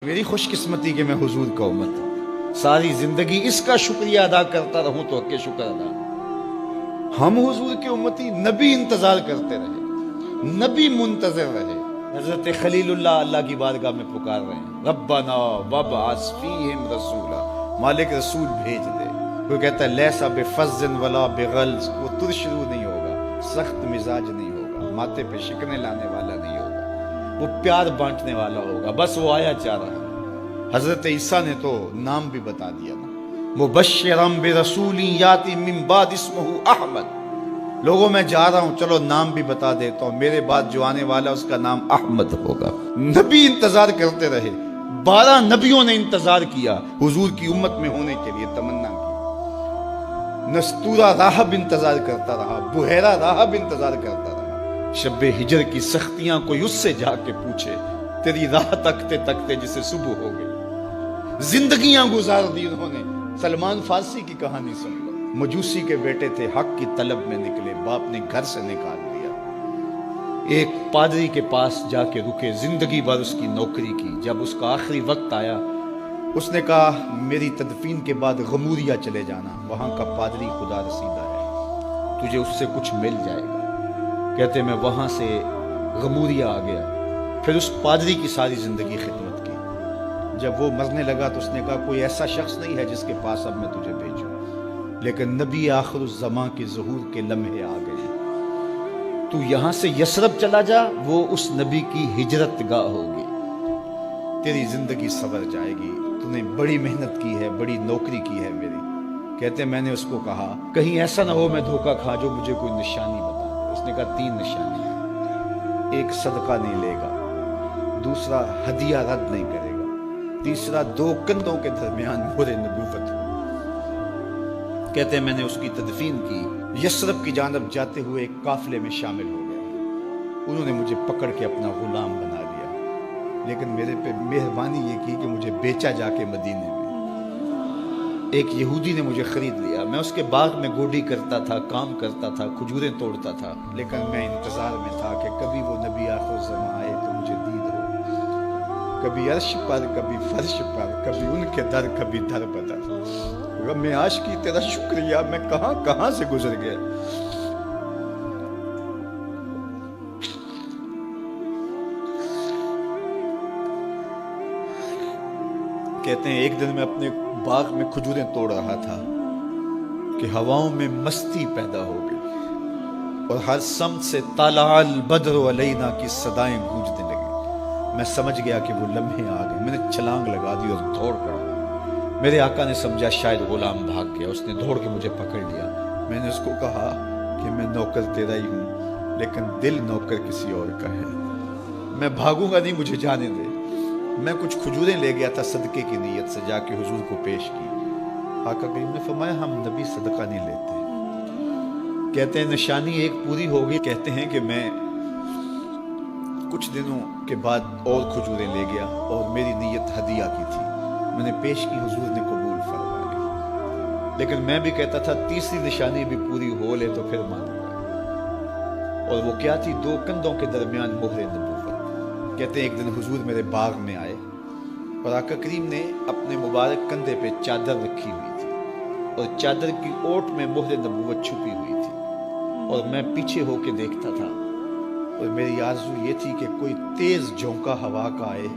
میری خوش قسمتی کہ میں حضور کا امت ہوں، ساری زندگی اس کا شکریہ ادا کرتا رہوں تو کہ شکر ادا۔ ہم حضور کے امتی، نبی انتظار کرتے رہے، نبی منتظر رہے۔ حضرت خلیل اللہ کی بارگاہ میں پکار رہے ہیں، ربنا وابعث فیہم رسولا، مالک رسول بھیج دے۔ وہ کہتا ہے لیسا بفظ ولا بغلظ، وہ ترشرو نہیں ہوگا، سخت مزاج نہیں ہوگا، ماتھے پہ شکنے لانے والا نہیں ہوگا، وہ پیار بانٹنے والا ہوگا، بس وہ آیا چاہ رہا ہے۔ حضرت عیسیٰ نے تو نام بھی بتا دیا نا، مبشرم برسول یاتی من بعد اسمہ احمد، لوگوں میں جا رہا ہوں، چلو نام بھی بتا دیتا ہوں، میرے بعد جو آنے والا اس کا نام احمد ہوگا۔ نبی انتظار کرتے رہے، 12 نبیوں نے انتظار کیا حضور کی امت میں ہونے کے لیے، تمنا کی۔ نستورہ راہب انتظار کرتا رہا، بحیرہ راہب انتظار کرتا رہا۔ شب ہجر کی سختیاں کوئی اس سے جا کے پوچھے، تیری راہ تکتے تکتے جسے صبح ہو گئی۔ زندگیاں گزار دی انہوں نے۔ سلمان فارسی کی کہانی سن لو، مجوسی کے بیٹے تھے، حق کی طلب میں نکلے، باپ نے گھر سے نکال دیا، ایک پادری کے پاس جا کے رکے، زندگی بھر اس کی نوکری کی۔ جب اس کا آخری وقت آیا، اس نے کہا میری تدفین کے بعد غموریا چلے جانا، وہاں کا پادری خدا رسیدہ ہے، تجھے اس سے کچھ مل جائے گا۔ کہتے میں وہاں سے غموریا آ گیا، پھر اس پادری کی ساری زندگی خدمت کی۔ جب وہ مرنے لگا تو اس نے کہا کوئی ایسا شخص نہیں ہے جس کے پاس اب میں تجھے بھیجوں، لیکن نبی آخر الزمان کے ظہور کے لمحے آ گئے، تو یہاں سے یثرب چلا جا، وہ اس نبی کی ہجرت گاہ ہوگی، تیری زندگی سنور جائے گی، تو نے بڑی محنت کی ہے، بڑی نوکری کی ہے میری۔ کہتے میں نے اس کو کہا کہیں ایسا نہ ہو میں دھوکہ کھا جو مجھے کوئی نشانی بتا۔ اس نے کہا 3 نشانیاں، ایک صدقہ نہیں لے گا، دوسرا ہدیہ رد نہیں کرے گا، تیسرا 2 کندھوں کے درمیان مہر نبوت ہو۔ کہتے ہیں میں نے اس کی تدفین کی، یثرب کی جانب جاتے ہوئے ایک قافلے میں شامل ہو گیا، انہوں نے مجھے پکڑ کے اپنا غلام بنا لیا، لیکن میرے پہ مہربانی یہ کی کہ مجھے بیچا جا کے مدینے میں۔ ایک یہودی نے مجھے خرید لیا، میں اس کے باغ میں گوڈی کرتا تھا، کام کرتا تھا، کھجوریں توڑتا تھا، لیکن میں انتظار میں تھا کہ کبھی وہ نبی آخر الزمان آئے تو مجھے دید ہو، کبھی عرش پر، کبھی فرش پر، کبھی ان کے در، کبھی در بدر۔ میں عاشقی تیرا شکریہ، میں کہاں کہاں سے گزر گیا۔ کہتے ہیں ایک دن میں اپنے باغ میں کھجوریں توڑ رہا تھا کہ ہواؤں میں مستی پیدا ہو گئی، اور ہر سمت سے طلع البدر علینا کی صدائیں گونجنے لگی۔ میں سمجھ گیا کہ وہ لمحے آ گئے، میں نے چھلانگ لگا دی اور دوڑ پڑا۔ میرے آقا نے سمجھا شاید غلام بھاگ گیا، اس نے دوڑ کے مجھے پکڑ لیا۔ میں نے اس کو کہا کہ میں نوکر تیرا ہی ہوں، لیکن دل نوکر کسی اور کا ہے، میں بھاگوں گا نہیں، مجھے جانے دے۔ میں کچھ کھجوریں لے گیا تھا صدقے کی نیت سے، جا کے حضور کو پیش کی۔ آقا کریم نے فرمایا ہم نبی صدقہ نہیں لیتے۔ کہتے ہیں نشانی ایک پوری ہو گئی، کہتے ہیں کہ میں کچھ دنوں کے بعد اور کھجوریں لے گیا، اور میری نیت ہدیہ کی تھی، میں نے پیش کی، حضور نے قبول فرما لی۔ لیکن میں بھی کہتا تھا تیسری نشانی بھی پوری ہو لے تو پھر مانوں گا، اور وہ کیا تھی؟ 2 کندھوں کے درمیان مہر نبوت۔ کہتے ہیں ایک دن حضور میرے باغ میں آئے، اور آقا کریم نے اپنے مبارک کندھے پہ چادر رکھی ہوئی تھی، اور چادر کی اوٹ میں مہر نبوت چھپی ہوئی تھی، اور میں پیچھے ہو کے دیکھتا تھا، اور میری آرزو یہ تھی کہ کوئی تیز جھونکا ہوا کا آئے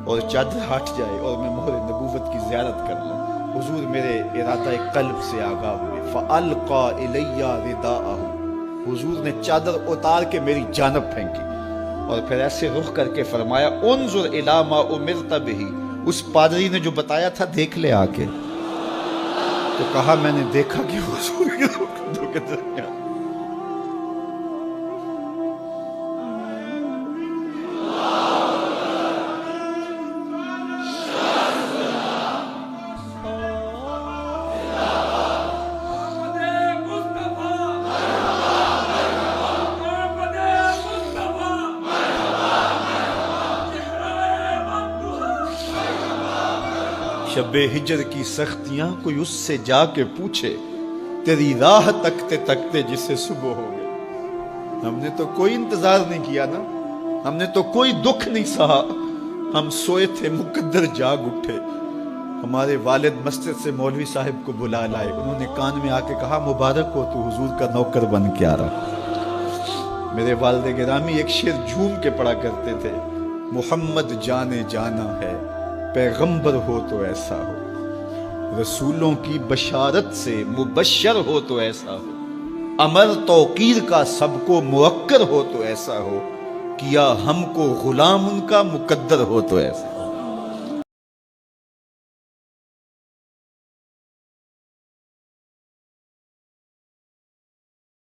اور چادر ہٹ جائے اور میں مہر نبوت کی زیارت کر لوں۔ حضور میرے ارادہ قلب سے آگاہ ہوئے، فَأَلْقَى إِلَيَّ رِدَاءَهُ، حضور نے چادر اتار کے میری جانب پھینکی، اور پھر ایسے رخ کر کے فرمایا انظر الی ما امرت بہ، اس پادری نے جو بتایا تھا دیکھ لے آ کے۔ تو کہا میں نے دیکھا کہ حضور کے کندھوں کے درمیان شب ہجر کی سختیاں کوئی اس سے جا کے پوچھے، تیری راہ تکتے تکتے جسے صبح ہو گئے۔ ہم نے تو کوئی انتظار نہیں کیا نا، ہم نے تو کوئی دکھ نہیں سہا، ہم سوئے تھے مقدر جاگ اٹھے. ہمارے والد مسجد سے مولوی صاحب کو بلا لائے. انہوں نے کان میں آ کے کہا مبارک ہو تو حضور کا نوکر بن کے آ رہا. میرے والد گرامی ایک شعر جھوم کے پڑھا کرتے تھے, محمد جانے جانا ہے پیغمبر ہو تو ایسا ہو, رسولوں کی بشارت سے مبشر ہو تو ایسا ہو, امر توقیر کا سب کو موکر ہو تو ایسا ہو, کیا ہم کو غلام ان کا مقدر ہو تو ایسا.